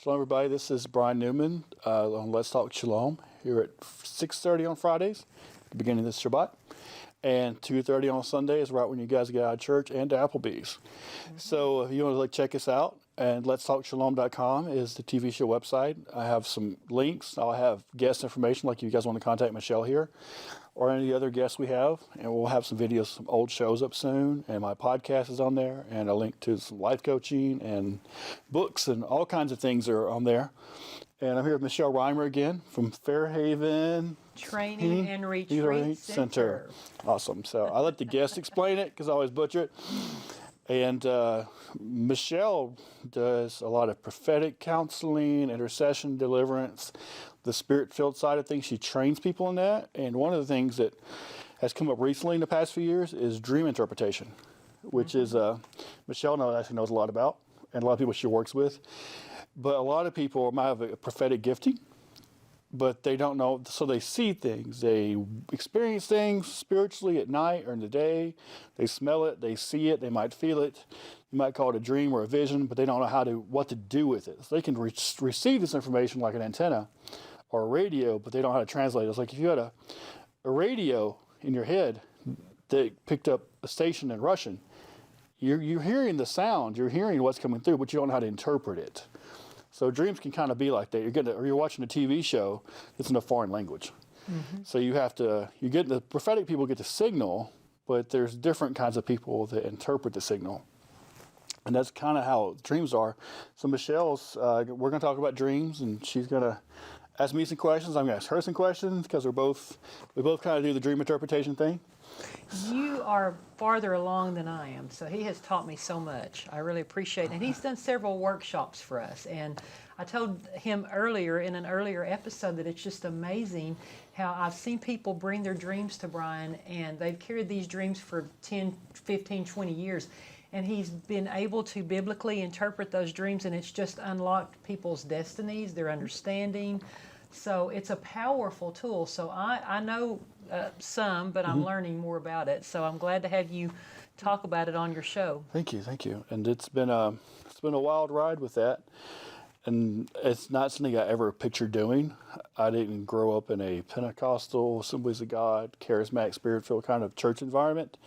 Shalom, everybody. This is Brian Newman on Let's Talk Shalom here at 6:30 on Fridays, the beginning of this Shabbat, and 2:30 on Sunday is right when you guys get out of church, and to Applebee's. So if you want to check us out, and letstalkshalom.com is the TV show website. I have some links. I'll have guest information, like if you guys want to contact Michelle here or any other guests we have, and we'll have some videos, some old shows up soon, and my podcast is on there, and a link to some life coaching and books and all kinds of things are on there. And I'm here with Michelle Rymer again from Fairhaven Training and Retreat Center. Awesome. So I let the guests explain it because I always butcher it. And Michelle does a lot of prophetic counseling, intercession, deliverance, the spirit-filled side of things. She trains people in that. And one of the things that has come up recently in the past few years is dream interpretation, which is Michelle actually knows a lot about, and a lot of people she works with. But a lot of people might have a prophetic gifting, but they don't know, so they see things, they experience things spiritually at night or in the day, they smell it, they see it, they might feel it, you might call it a dream or a vision, but they don't know what to do with it. So they can receive this information like an antenna or a radio, but they don't know how to translate it. It's like if you had a radio in your head that picked up a station in Russian, you're hearing the sound, you're hearing what's coming through, but you don't know how to interpret it. So dreams can kind of be like that. You're watching a TV show that's in a foreign language. Mm-hmm. So the prophetic people get the signal, but there's different kinds of people that interpret the signal. And that's kind of how dreams are. So Michelle's, we're going to talk about dreams, and she's going to ask me some questions. I'm going to ask her some questions because we both kind of do the dream interpretation thing. You are farther along than I am, so he has taught me so much. I really appreciate it. And he's done several workshops for us. And I told him earlier in an earlier episode that it's just amazing how I've seen people bring their dreams to Brian, and they've carried these dreams for 10, 15, 20 years. And he's been able to biblically interpret those dreams, and it's just unlocked people's destinies, their understanding. So it's a powerful tool. So I know some, but I'm learning more about it. So I'm glad to have you talk about it on your show. Thank you. And it's been a wild ride with that. And it's not something I ever pictured doing. I didn't grow up in a Pentecostal, Assemblies of God, charismatic, spirit-filled kind of church environment.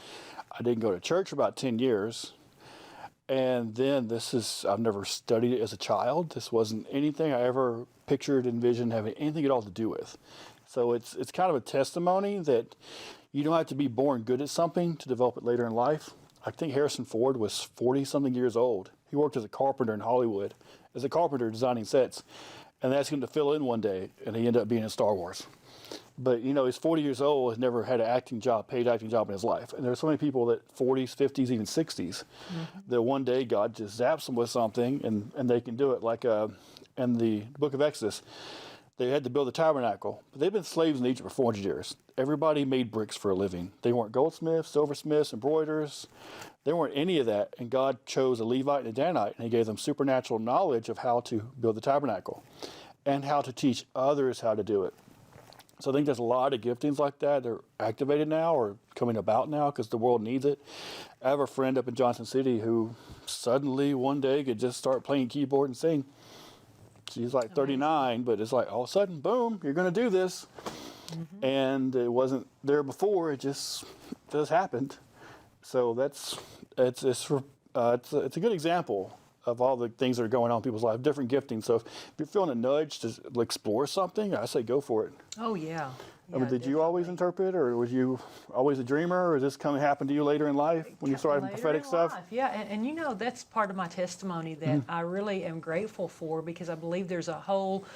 I didn't go to church for about 10 years. And then I've never studied it as a child. This wasn't anything I ever pictured, envisioned having anything at all to do with. So it's kind of a testimony that you don't have to be born good at something to develop it later in life. I think Harrison Ford was 40-something years old. He worked as a carpenter in Hollywood, as a carpenter designing sets. And they asked him to fill in one day, and he ended up being in Star Wars. But, he's 40 years old, has never had an paid acting job in his life. And there's so many people that 40s, 50s, even 60s, that one day God just zaps them with something, and they can do it. Like in the book of Exodus, they had to build the tabernacle. But they've been slaves in Egypt for 400 years. Everybody made bricks for a living. They weren't goldsmiths, silversmiths, embroiderers. They weren't any of that. And God chose a Levite and a Danite, and he gave them supernatural knowledge of how to build the tabernacle and how to teach others how to do it. So I think there's a lot of giftings like that. They're activated now or coming about now because the world needs it. I have a friend up in Johnson City who suddenly one day could just start playing keyboard and sing. She's like 39, but it's like all of a sudden, boom, you're going to do this. Mm-hmm. And it wasn't there before. It just happened. So it's a good example of all the things that are going on in people's life, different giftings. So if you're feeling a nudge to explore something, I say go for it. Oh, yeah. Did you always interpret, or was you always a dreamer, or did this happen to you later in life when you started having prophetic stuff? Yeah, and that's part of my testimony that I really am grateful for, because I believe there's a whole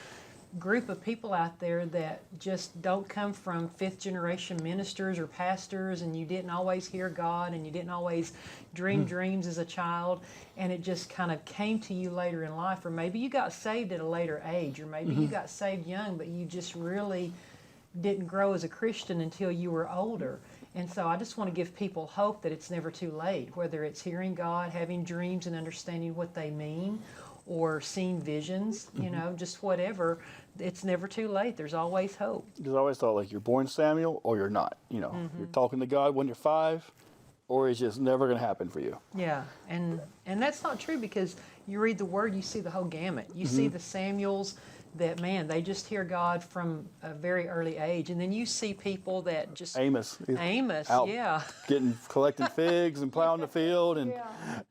group of people out there that just don't come from fifth-generation ministers or pastors, and you didn't always hear God, and you didn't always dream dreams as a child, and it just kind of came to you later in life. Or maybe you got saved at a later age, or maybe you got saved young, but you just really didn't grow as a Christian until you were older. And so I just want to give people hope that it's never too late, whether it's hearing God, having dreams and understanding what they mean, or seeing visions, just whatever. It's never too late. There's always hope. Because I always thought, like, you're born Samuel or you're not. You're talking to God when you're 5, or it's just never going to happen for you. Yeah, and that's not true, because you read the Word, you see the whole gamut. You see the Samuels that, man, they just hear God from a very early age. And then you see people that just... Amos. Amos, yeah. Collecting figs and plowing the field, and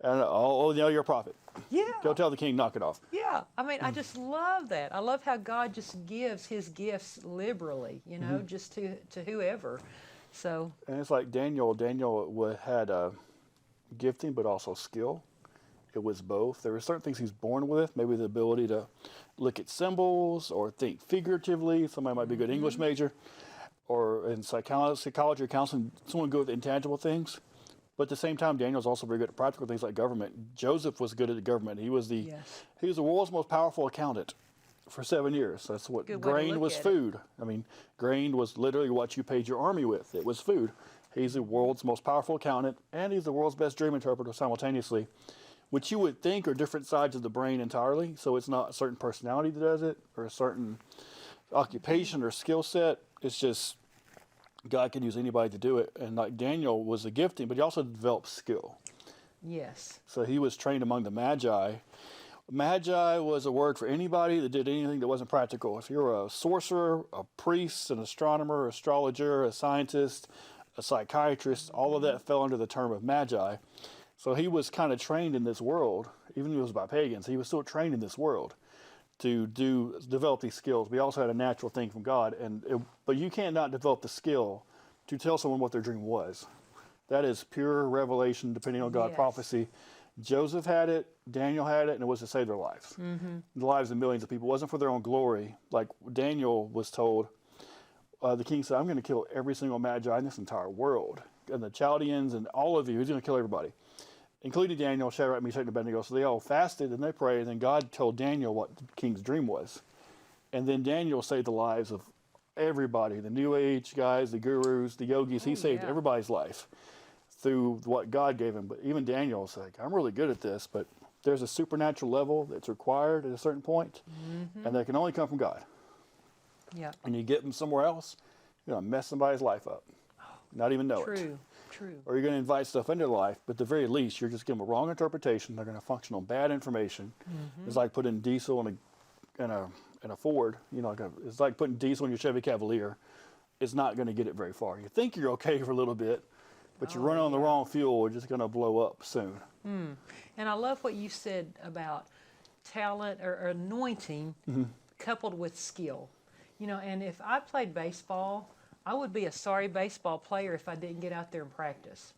you're a prophet. Yeah. Go tell the king, knock it off. Yeah. I mean, I just love that. I love how God just gives his gifts liberally, just to whoever. So. And it's like Daniel. Daniel had a gifting, but also skill. It was both. There were certain things he's born with, maybe the ability to look at symbols or think figuratively. Somebody might be a good English major, or in psychology or counseling, someone good with intangible things. But at the same time, Daniel's also very good at practical things like government. Joseph was good at the government. He was the world's most powerful accountant for 7 years. That's what grain was food. I mean, grain was literally what you paid your army with. It was food. He's the world's most powerful accountant, and he's the world's best dream interpreter simultaneously, which you would think are different sides of the brain entirely. So it's not a certain personality that does it, or a certain occupation or skill set. It's just God can use anybody to do it. And like Daniel was a gifting, but he also developed skill. Yes. So he was trained among the Magi. Magi was a word for anybody that did anything that wasn't practical. If you're a sorcerer, a priest, an astronomer, astrologer, a scientist, a psychiatrist, all of that fell under the term of Magi. So he was kind of trained in this world, even if it was by pagans, he was still trained in this world to develop these skills. We also had a natural thing from God, but you can't not develop the skill to tell someone what their dream was. That is pure revelation, depending on God's prophecy. Joseph had it, Daniel had it, and it was to save their lives. The lives of millions of people. It wasn't for their own glory. Like Daniel was told, the king said, I'm going to kill every single Magi in this entire world. And the Chaldeans and all of you, he's going to kill everybody, including Daniel, Shadrach, Meshach, and Abednego. So they all fasted and they prayed, and then God told Daniel what the king's dream was. And then Daniel saved the lives of everybody, the New Age guys, the gurus, the yogis. He saved everybody's life through what God gave him. But even Daniel was like, I'm really good at this, but there's a supernatural level that's required at a certain point, and that can only come from God. Yeah. And you get them somewhere else, you're going to mess somebody's life up. Not even know it. True. Or you're going to invite stuff into their life, but at the very least, you're just giving them a wrong interpretation. They're going to function on bad information. It's like putting diesel in a Ford. It's like putting diesel in your Chevy Cavalier. It's not going to get it very far. You think you're okay for a little bit, but you're running on the wrong fuel. It's just going to blow up soon. And I love what you said about talent or anointing coupled with skill. And if I played baseball, I would be a sorry baseball player if I didn't get out there and practice,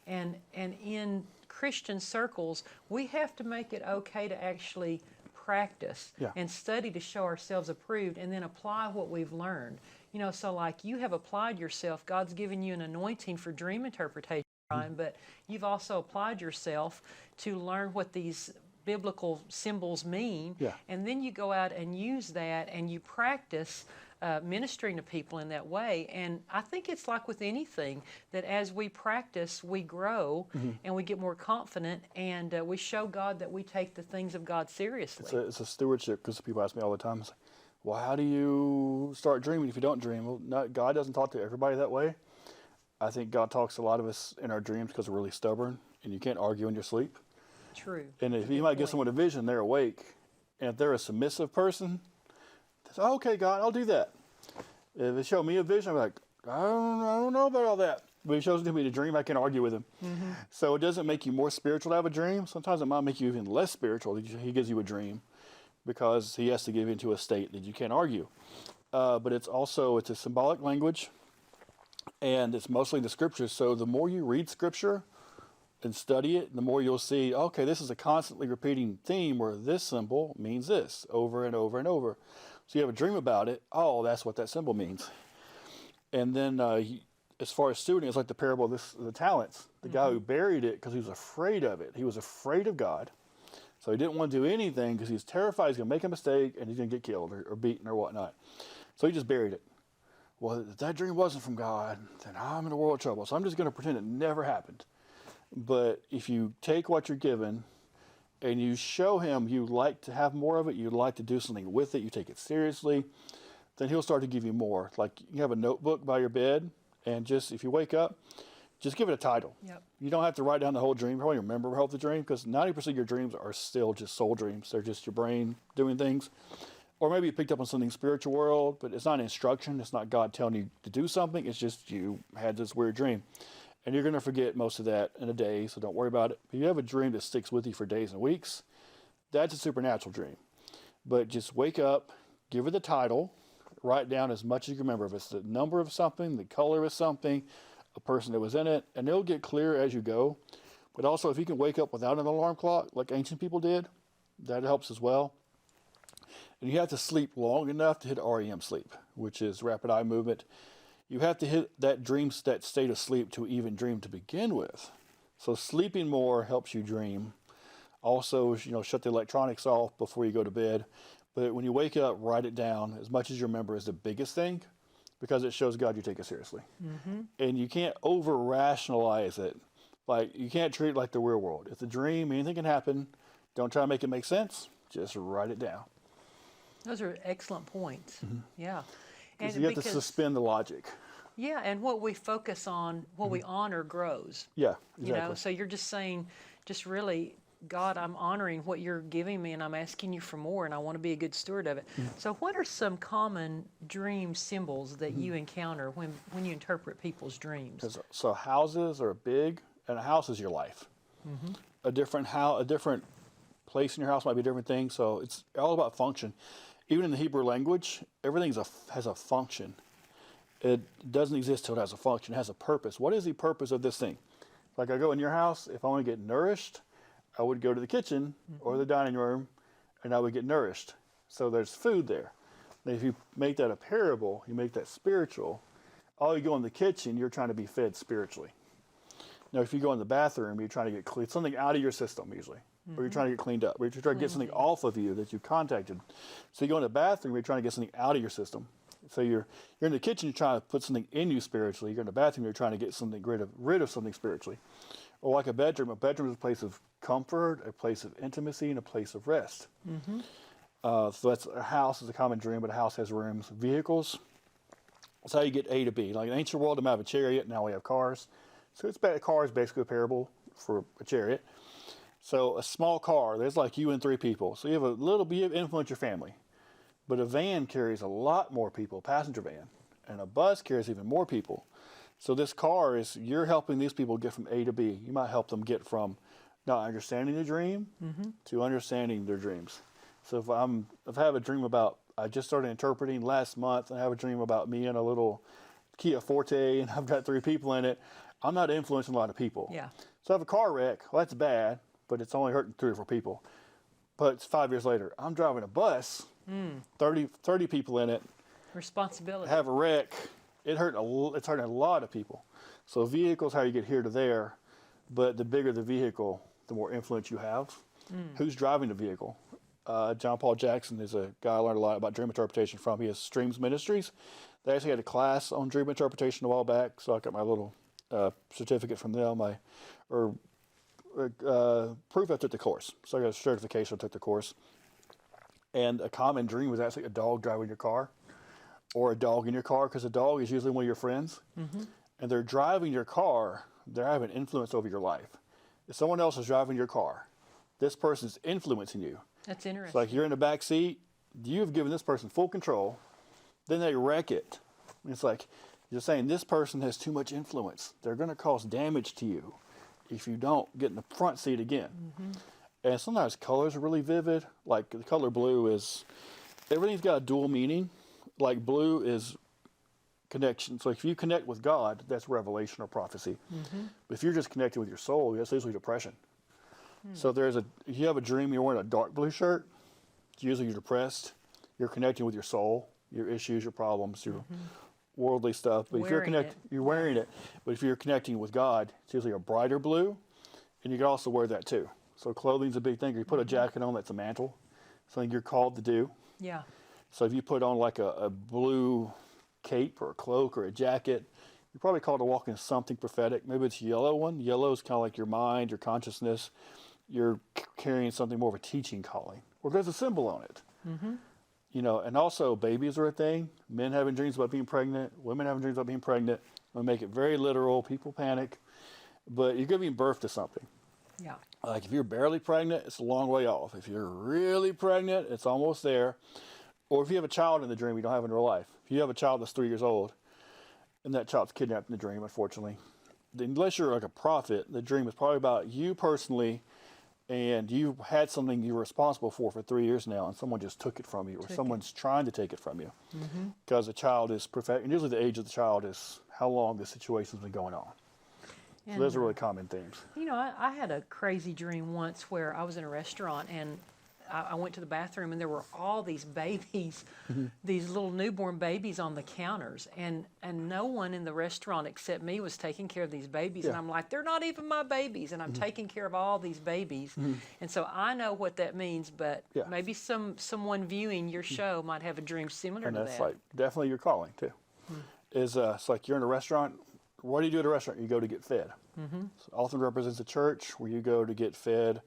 and in Christian circles, we have to make it okay to actually practice and study to show ourselves approved, and then apply what we've learned. So like you have applied yourself, God's given you an anointing for dream interpretation, Ryan, but you've also applied yourself to learn what these biblical symbols mean, and then you go out and use that, and you practice ministering to people in that way. And I think it's like with anything, that as we practice, we grow, and we get more confident, and we show God that we take the things of God seriously. It's a stewardship, because people ask me all the time, well, how do you start dreaming if you don't dream? Well, God doesn't talk to everybody that way. I think God talks to a lot of us in our dreams because we're really stubborn, and you can't argue in your sleep. True. And if you might give someone a vision, they're awake. And if they're a submissive person, they say, oh, okay, God, I'll do that. If they show me a vision, I'm like, I don't know about all that. But he shows it to me to dream, I can argue with him. So it doesn't make you more spiritual to have a dream. Sometimes it might make you even less spiritual. He gives you a dream because he has to give you into a state that you can't argue. But it's a symbolic language, and it's mostly the scriptures. So the more you read scripture and study it, the more you'll see, okay, this is a constantly repeating theme where this symbol means this over and over and over. So you have a dream about it, oh, that's what that symbol means. And then as far as stewarding, it's like the parable of the talents. The guy who buried it because he was afraid of it. He was afraid of God. So he didn't want to do anything because he was terrified he's going to make a mistake and he's going to get killed or beaten or whatnot. So he just buried it. Well, if that dream wasn't from God, then I'm in a world of trouble. So I'm just going to pretend it never happened. But if you take what you're given and you show him you like to have more of it, you like to do something with it, you take it seriously, then he'll start to give you more. Like you have a notebook by your bed, and just if you wake up, just give it a title. Yep. You don't have to write down the whole dream. Probably remember half the dream, because 90% of your dreams are still just soul dreams. They're just your brain doing things. Or maybe you picked up on something spiritual world, but it's not an instruction. It's not God telling you to do something. It's just you had this weird dream. And you're going to forget most of that in a day, so don't worry about it. If you have a dream that sticks with you for days and weeks, that's a supernatural dream. But just wake up, give it the title, write down as much as you can remember. If it's the number of something, the color of something, a person that was in it, and it'll get clearer as you go. But also, if you can wake up without an alarm clock, like ancient people did, that helps as well. And you have to sleep long enough to hit REM sleep, which is rapid eye movement. You have to hit that that state of sleep to even dream to begin with. So sleeping more helps you dream. Also, shut the electronics off before you go to bed. But when you wake up, write it down. As much as you remember is the biggest thing, because it shows God you take it seriously. Mm-hmm. And you can't over-rationalize it. Like, you can't treat it like the real world. It's a dream. Anything can happen. Don't try to make it make sense. Just write it down. Those are excellent points. Mm-hmm. Yeah. And you have to suspend the logic. Yeah, and what we focus on, what we honor grows. Yeah, exactly. So you're just saying, just really, God, I'm honoring what you're giving me, and I'm asking you for more, and I want to be a good steward of it. Mm-hmm. So what are some common dream symbols that you encounter when you interpret people's dreams? So houses are big, and a house is your life. Mm-hmm. A different place in your house might be a different thing, so it's all about function. Even in the Hebrew language, everything has a function. It doesn't exist till it has a function. It has a purpose. What is the purpose of this thing? Like, I go in your house, if I want to get nourished, I would go to the kitchen or the dining room, and I would get nourished. So there's food there. And if you make that a parable, you make that spiritual, all you go in the kitchen, you're trying to be fed spiritually. Now, if you go in the bathroom, you're trying to get something out of your system usually. Or you're trying to get cleaned up, or you're trying to get something off of you that you contacted. So you go in the bathroom, you're trying to get something out of your system. So you're in the kitchen, you're trying to put something in you spiritually. You're in the bathroom, you're trying to get something rid of something spiritually. Or like a bedroom is a place of comfort, a place of intimacy, and a place of rest. Mm-hmm. So that's a house is a common dream, but a house has rooms. Vehicles, that's how you get A to B. Like in ancient world, they might have a chariot, now we have cars. So a car is basically a parable for a chariot. So a small car, there's like you and 3 people. So you have a little bit of influence your family. But a van carries a lot more people, passenger van. And a bus carries even more people. So this car you're helping these people get from A to B. You might help them get from not understanding the dream to understanding their dreams. So if I have a dream about, I just started interpreting last month, and I have a dream about me in a little Kia Forte, and I've got 3 people in it, I'm not influencing a lot of people. Yeah. So I have a car wreck, well, that's bad, but it's only hurting 3 or 4 people. But it's 5 years later. I'm driving a bus, 30 people in it. Responsibility. Have a wreck. It's hurting a lot of people. So vehicle is how you get here to there, but the bigger the vehicle, the more influence you have. Who's driving the vehicle? John Paul Jackson is a guy I learned a lot about dream interpretation from. He has Streams Ministries. They actually had a class on dream interpretation a while back, so I got my little certificate from them. Proof I took the course. So I got a certification, I took the course. And a common dream was actually a dog driving your car, or a dog in your car, because a dog is usually one of your friends. And they're driving your car, they're having influence over your life. If someone else is driving your car, this person's influencing you. That's interesting. It's like you're in the back seat, you've given this person full control, then they wreck it. It's like you're saying this person has too much influence. They're going to cause damage to you if you don't get in the front seat again. And sometimes colors are really vivid. Like the color blue everything's got a dual meaning. Like blue is connection. So if you connect with God, that's revelation or prophecy. But if you're just connecting with your soul, that's usually depression. So if you have a dream, you're wearing a dark blue shirt, usually you're depressed. You're connecting with your soul, your issues, your problems, your worldly stuff. But if you're wearing it. But if you're connecting with God, it's usually a brighter blue, and you can also wear that too. So clothing's a big thing. You put a jacket on, that's a mantle, something you're called to do. Yeah. So if you put on like a blue cape or a cloak or a jacket, you're probably called to walk in something prophetic. Maybe it's a yellow one. Yellow is kind of like your mind, your consciousness. You're carrying something more of a teaching calling. Or there's a symbol on it. And also babies are a thing. Men having dreams about being pregnant, women having dreams about being pregnant. I'm going to make it very literal. People panic. But you're giving birth to something. Yeah. Like if you're barely pregnant, it's a long way off. If you're really pregnant, it's almost there. Or if you have a child in the dream you don't have in real life. If you have a child that's 3 years old and that child's kidnapped in the dream, unfortunately, then unless you're like a prophet, the dream is probably about you personally, and you had something you were responsible for 3 years now, and someone just took it from you, or someone's trying to take it from you. Because the child is perfect. And usually the age of the child is how long the situation's been going on. So those are really common themes. You know, I had a crazy dream once where I was in a restaurant and I went to the bathroom and there were all these babies, these little newborn babies on the counters, and no one in the restaurant except me was taking care of these babies. And I'm like, they're not even my babies, and I'm taking care of all these babies. And so I know what that means, but maybe someone viewing your show might have a dream similar to that. And that's like definitely your calling too. It's like you're in a restaurant. What do you do at a restaurant? You go to get fed. So often represents a church where you go to get fed.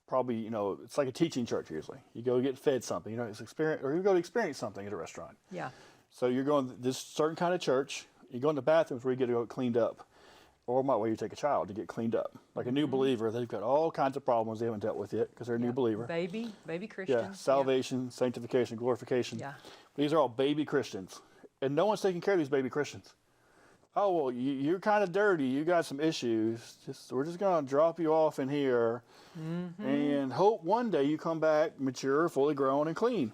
Probably, you know, it's like a teaching church usually. You go get fed something, you know, it's experience, or you go to experience something at a restaurant. Yeah. So you're going to this certain kind of church. You go in the bathrooms where you get to go cleaned up, or might where you take a child to get cleaned up. Like a new believer, they've got all kinds of problems they haven't dealt with yet because they're a new believer. Baby Christians. Yeah, salvation, sanctification, glorification. Yeah. These are all baby Christians, and no one's taking care of these baby Christians. Oh well, you're kind of dirty. You got some issues. We're just gonna drop you off in here, and hope one day you come back mature, fully grown, and clean.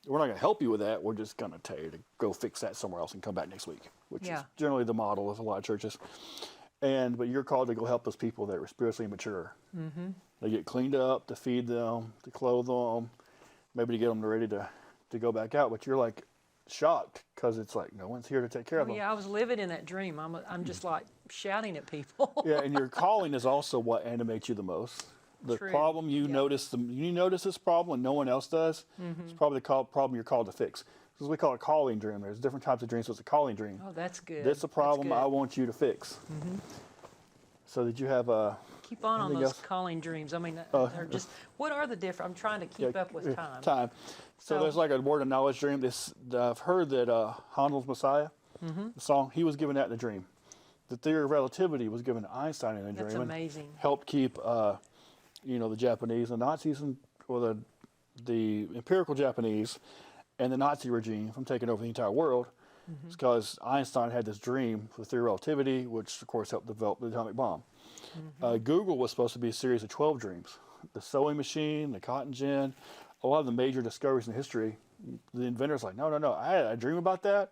We're not gonna help you with that. We're just gonna tell you to go fix that somewhere else and come back next week, which is generally the model of a lot of churches. But you're called to go help those people that are spiritually mature. They get cleaned up, to feed them, to clothe them, maybe to get them ready to go back out. But you're like shocked because it's like no one's here to take care of them. Yeah, I was living in that dream. I'm just like shouting at people. Yeah, and your calling is also what animates you the most. The problem you notice, you notice this problem and no one else does. It's probably the problem you're called to fix. This is what we call a calling dream. There's different types of dreams. So it's a calling dream. Oh, that's good. That's a problem I want you to fix. So did you have a... Keep on those calling dreams. I mean, they're just, what are the different, I'm trying to keep up with time. So there's like a word of knowledge dream. I've heard that Handel's Messiah, the song, he was given that in a dream. The theory of relativity was given to Einstein in a dream. That's amazing. Helped keep, the Japanese, the Nazis, or the empirical Japanese and the Nazi regime from taking over the entire world. It's because Einstein had this dream for the theory of relativity, which of course helped develop the atomic bomb. Google was supposed to be a series of 12 dreams. The sewing machine, the cotton gin, a lot of the major discoveries in history, the inventor's like, no, I had a dream about that.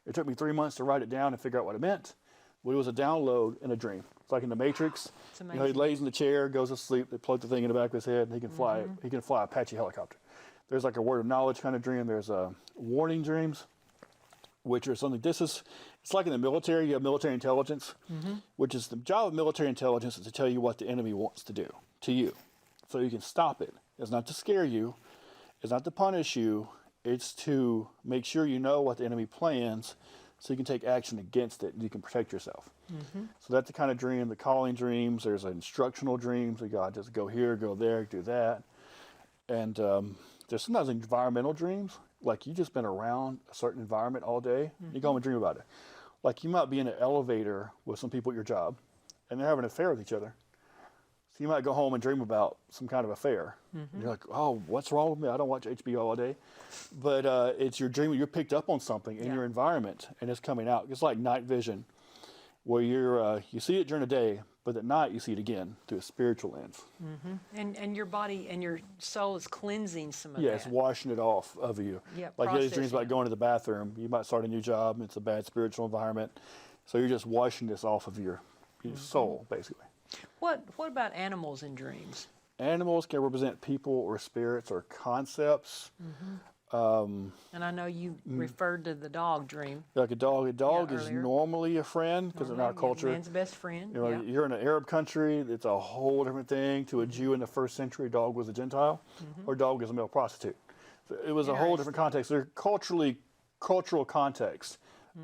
It took me 3 months to write it down and figure out what it meant. But it was a download in a dream. It's like in the Matrix. It's amazing. He lays in the chair, goes to sleep, they plug the thing in the back of his head, and he can fly He can fly a Apache helicopter. There's like a word of knowledge kind of dream. There's warning dreams, which are something, it's like in the military, you have military intelligence, which is the job of military intelligence is to tell you what the enemy wants to do to you. So you can stop it. It's not to scare you. It's not to punish you. It's to make sure you know what the enemy plans so you can take action against it and you can protect yourself. So that's the kind of dream, the calling dreams. There's instructional dreams. You got to just go here, go there, do that. And there's sometimes environmental dreams. Like you just been around a certain environment all day. You go home and dream about it. Like you might be in an elevator with some people at your job and they're having an affair with each other. So you might go home and dream about some kind of affair. And you're like, oh, what's wrong with me? I don't watch HBO all day. But it's your dream. You're picked up on something in your environment and it's coming out. It's like night vision where you see it during the day, but at night you see it again through a spiritual lens. And your body and your soul is cleansing some of that. Yeah, it's washing it off of you. Like you have these dreams about going to the bathroom. You might start a new job. And it's a bad spiritual environment. So you're just washing this off of your soul, basically. What about animals in dreams? Animals can represent people or spirits or concepts. And I know you referred to the dog dream. Like a dog is earlier. normally a friend because in our culture, man's best friend. You're in an Arab country. It's a whole different thing. To a Jew in the first century, a dog was a Gentile, or a dog is a male prostitute. So it was a whole different context. They're cultural context.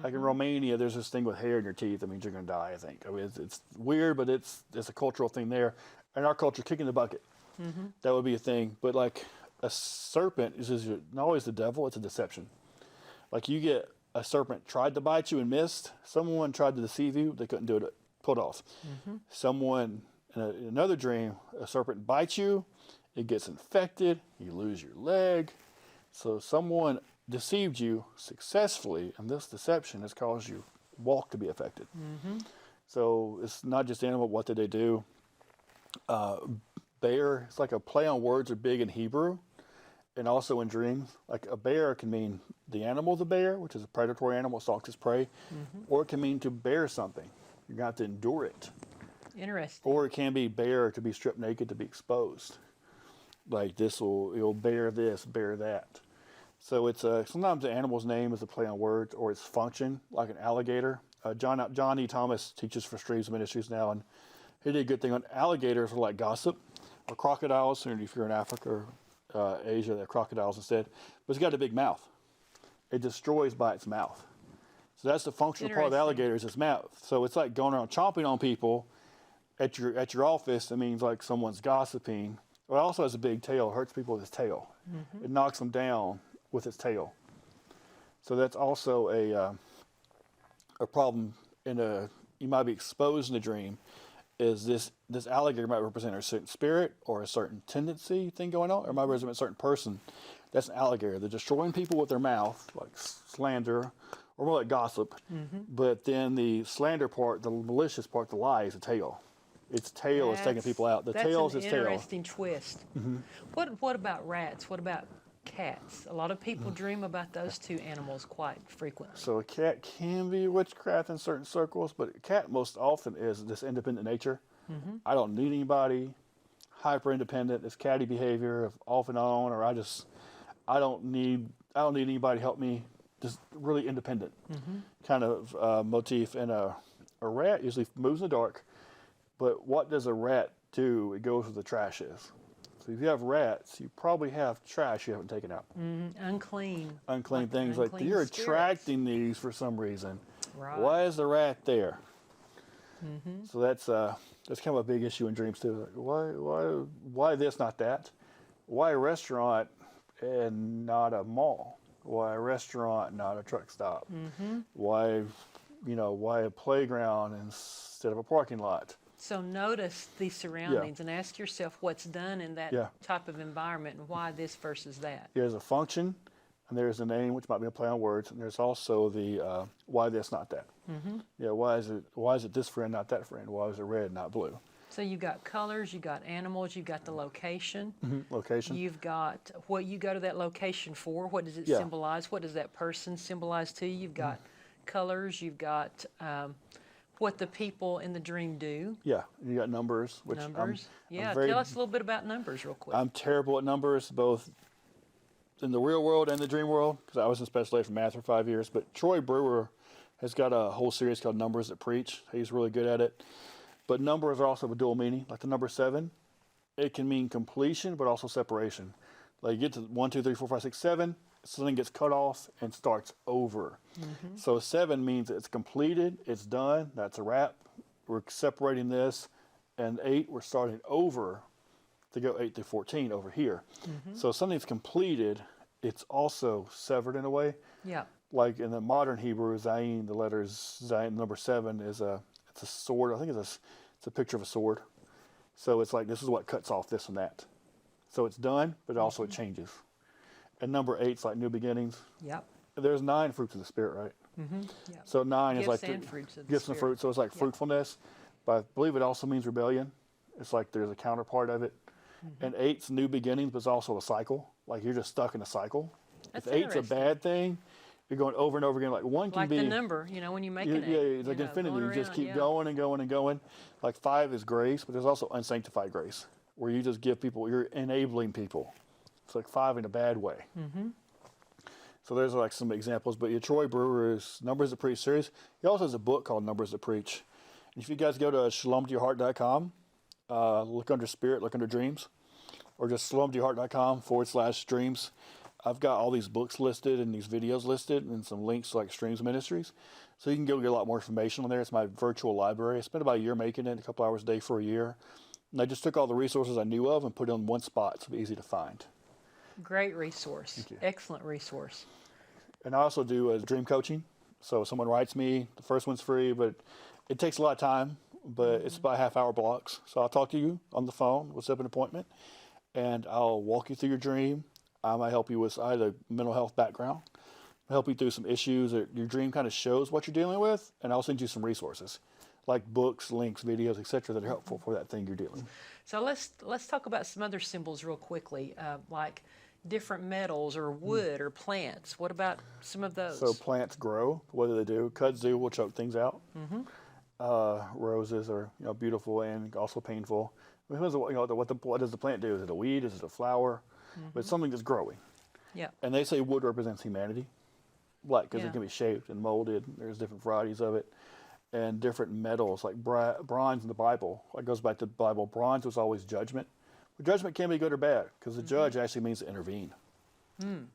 Like in Romania, there's this thing with hair in your teeth. That means you're going to die. I think. I mean, it's weird, but it's a cultural thing there. In our culture, kicking the bucket, that would be a thing. But like a serpent is not always the devil. It's a deception. Like you get a serpent tried to bite you and missed. Someone tried to deceive you, they couldn't do it, pull it off. Someone, in another dream, a serpent bites you, it gets infected, you lose your leg. So someone deceived you successfully, and this deception has caused your walk to be affected. So it's not just animal, what did they do? Bear, it's like a play on words are big in Hebrew. And also in dreams, like a bear can mean the animal, the bear, which is a predatory animal, stalks its prey, or it can mean to bear something. You're going to have to endure it. Interesting. Or it can be bear, to be stripped naked, to be exposed. Like it'll bear this, bear that. So it's sometimes the animal's name is a play on words, or its function, like an alligator. John E. Thomas teaches for Streams Ministries now, and he did a good thing on alligators are like gossip, or crocodiles, and if you're in Africa or Asia, they're crocodiles instead. But it's got a big mouth. It destroys by its mouth. So that's the functional part of the alligator is its mouth. So it's like going around chomping on people at your office. It means like someone's gossiping. Well, it also has a big tail. It hurts people with its tail. It knocks them down with its tail. So that's also a problem. You might be exposed in a dream. Is this alligator might represent a certain spirit or a certain tendency thing going on, or it might represent a certain person. That's an alligator. They're destroying people with their mouth, like slander, or more like gossip. But then the slander part, the malicious part, the lie is the tail. Its tail is taking people out. The tail is its tail. That's an interesting twist. What about rats? What about cats? A lot of people dream about those two animals quite frequently. So a cat can be witchcraft in certain circles, but a cat most often is this independent nature. I don't need anybody. Hyper independent. It's catty behavior of off and on, or I don't need anybody to help me. Just really independent kind of motif. And a rat usually moves in the dark. But what does a rat do? It goes where the trash is. So if you have rats, you probably have trash you haven't taken out. Unclean. Unclean things unclean like you're spirits. attracting these for some reason. Right. Why is the rat there? So that's kind of a big issue in dreams too. Like, why this, not that? Why a restaurant and not a mall? Why a restaurant, not a truck stop? Why a playground instead of a parking lot? So notice the surroundings and ask yourself what's done in that type of environment and why this versus that. There's a function, and there's a name, which might be a play on words, and there's also the why this, not that. Why is it this friend, not that friend? Why is it red, not blue? So you've got colors, you've got animals, you've got the location. Location. You've got what you go to that location for. What does it symbolize? What does that person symbolize to you? You've got colors, you've got what the people in the dream do. Yeah, you got numbers. Which numbers. Tell us a little bit about numbers real quick. I'm terrible at numbers, both in the real world and the dream world, because I was in special ed for math for 5 years. But Troy Brewer has got a whole series called Numbers That Preach. He's really good at it. But numbers are also a dual meaning, like the number 7. It can mean completion, but also separation. Like you get to 1, 2, 3, 4, 5, 6, 7, something gets cut off and starts over. So 7 means it's completed, it's done, that's a wrap. We're separating this. And 8, we're starting over to go 8 through 14 over here. So something's completed, it's also severed in a way. Yeah. Like in the modern Hebrew, Zayin, the letters Zayin, number 7 is it's a sword. I think it's a picture of a sword. So it's like this is what cuts off this and that. So it's done, but also it changes. And number 8's like new beginnings. Yep. There's 9 fruits of the Spirit, right? Yep. So 9 is like Gifts and fruits of the gifts and Spirit. fruits. So it's like fruitfulness, but I believe it also means rebellion. It's like there's a counterpart of it. And 8's new beginnings, but it's also a cycle. Like you're just stuck in a cycle. That's if 8's a interesting. bad thing, you're going over and over again. Like 1 can Like be the number, when you make an 8. it's like infinity. You just keep going and going and going. Like 5 is grace, but there's also unsanctified grace, where you just give people, you're enabling people. It's like 5 in a bad way. So there's like some examples. But Troy Brewer's Numbers That Preach series. He also has a book called Numbers That Preach. And if you guys go to shalomtoyourheart.com, look under Spirit, look under Dreams, or just shalomtoyourheart.com/dreams. I've got all these books listed and these videos listed and some links to like Streams Ministries. So you can go get a lot more information on there. It's my virtual library. I spent about a year making it, a couple hours a day for a year. And I just took all the resources I knew of and put it on one spot so it'd be easy to find. Great resource. Thank you. Excellent resource. And I also do dream coaching. So someone writes me, the first one's free, but it takes a lot of time, but it's about half-hour blocks. So I'll talk to you on the phone, we'll set up an appointment, and I'll walk you through your dream. I might help you with either mental health background, help you through some issues that your dream kind of shows what you're dealing with, and I'll send you some resources, like books, links, videos, etc., that are helpful for that thing you're dealing with. So let's talk about some other symbols real quickly, like different metals or wood or plants. What about some of those? So plants grow. What do they do? Kudzu will choke things out. Roses are beautiful and also painful. I mean, what does the plant do? Is it a weed? Is it a flower? But it's something that's growing. Yeah. And they say wood represents humanity, like because Yeah. it can be shaped and molded. There's different varieties of it, and different metals like bronze in the Bible. It goes back to the Bible. Bronze was always judgment. But judgment can be good or bad because the judge actually means to intervene.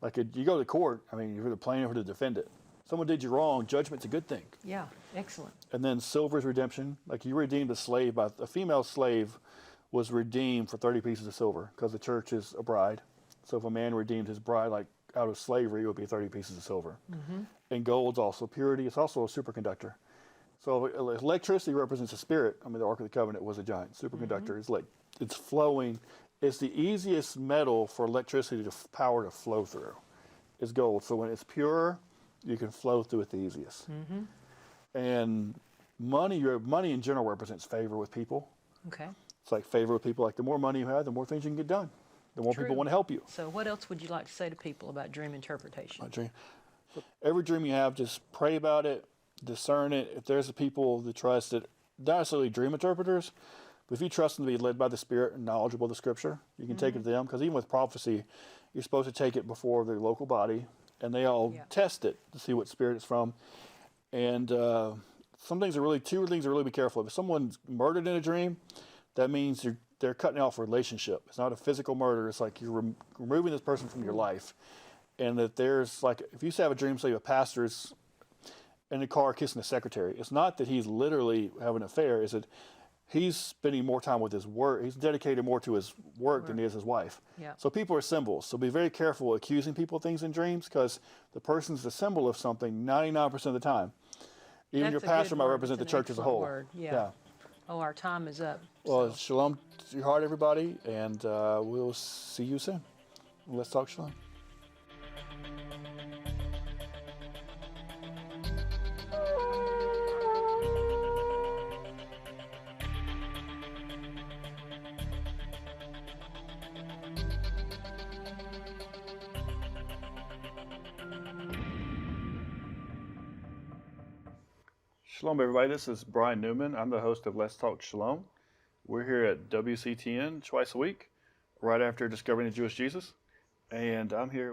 Like you go to court. I mean, you're the plaintiff or to defend it. Someone did you wrong. Judgment's a good thing. Yeah. Excellent. And then silver's redemption. Like you redeemed a slave by a female slave was redeemed for 30 pieces of silver because the church is a bride. So if a man redeemed his bride like out of slavery, it would be 30 pieces of silver. And gold's also purity. It's also a superconductor. So electricity represents a spirit. I mean, the Ark of the Covenant was a giant superconductor. It's like it's flowing. It's the easiest metal for electricity to power to flow through. Is gold. So when it's pure, you can flow through it the easiest. And money in general represents favor with people. Okay. It's like favor with people. Like the more money you have, the more things you can get done. The more people want to help you. So what else would you like to say to people about dream interpretation? Dream. Every dream you have, just pray about it, discern it. If there's a people that trust it, not necessarily dream interpreters, but if you trust them to be led by the Spirit and knowledgeable of the Scripture, you can take it to them. Because even with prophecy, you're supposed to take it before the local body, and they all test it to see what spirit it's from. And two things are really be careful of. If someone's murdered in a dream, that means they're cutting off a relationship. It's not a physical murder. It's like you're removing this person from your life. And that there's like, if you have a dream, say a pastor's in a car kissing a secretary, it's not that he's literally having an affair. It's that he's spending more time with his work. He's dedicated more to his work than he is his wife. Yeah. So people are symbols. So be very careful accusing people of things in dreams because the person's the symbol of something 99% of the time. Even That's your a pastor good might word. represent the It's an church as a excellent whole. word. Yeah. Oh, our time is up. Well, shalom to your heart, everybody, and we'll see you soon. Let's talk shalom. Shalom, everybody. This is Brian Newman. I'm the host of Let's Talk Shalom. We're here at WCTN twice a week, right after Discovering the Jewish Jesus. And I'm here